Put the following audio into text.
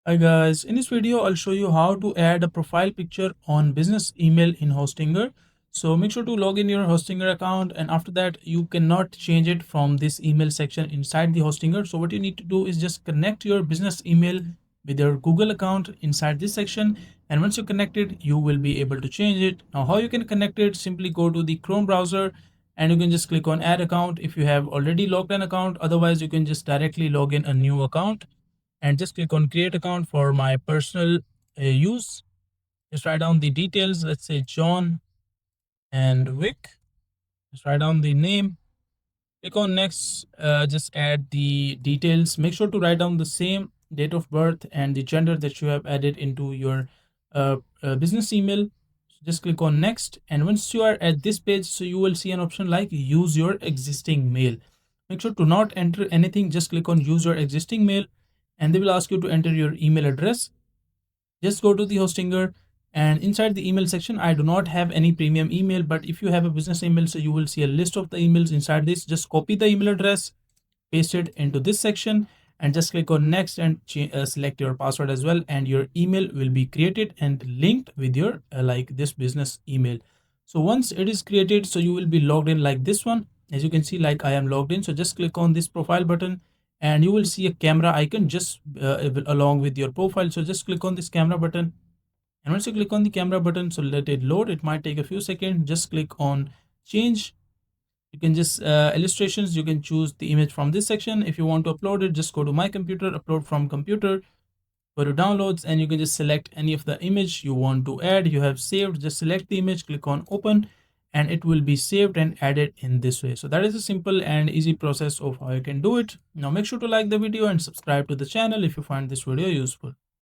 Hi guys, in this video I'll show you how to add a profile picture on business email in Hostinger. So make sure to log in your Hostinger account, and after that you cannot change it from this email section inside the Hostinger. So what you need to do is just connect your business email with your Google account inside this section, and once you connect it you will be able to change it. Now how you can connect it, simply go to the Chrome browser and you can just click on add account if you have already logged an account. Otherwise you can just directly log in a new account and just click on create account for my personal use. Just write down the details, let's say John and Vic. Just write down the name, click on next. Just add the details, make sure to write down the same date of birth and the gender that you have added into your business email. So just click on next, and once you are at this page, so you will see an option like use your existing mail. Make sure to not enter anything, just click on use your existing mail, and they will ask you to enter your email address. Just go to the Hostinger, and inside the email section I do not have any premium email, but if you have a business email, so you will see a list of the emails inside this. Just copy the email address, paste it into this section, and just click on next and select your password as well, and your email will be created and linked with your like this business email. So once it is created, so you will be logged in like this one. As you can see, like I am logged in. So just click on this profile button and you will see a camera icon just along with your profile. So just click on this camera button, and once you click on the camera button, so let it load. It might take a few seconds. Just click on change. You can just illustrations, you can choose the image from this section. If you want to upload it, just go to my computer, upload from computer, go to downloads, and you can just select any of the image you want to add. You have saved, just select the image, click on open, and it will be saved and added in this way. So that is a simple and easy process of how you can do it. Now make sure to like the video and subscribe to the channel if you find this video useful.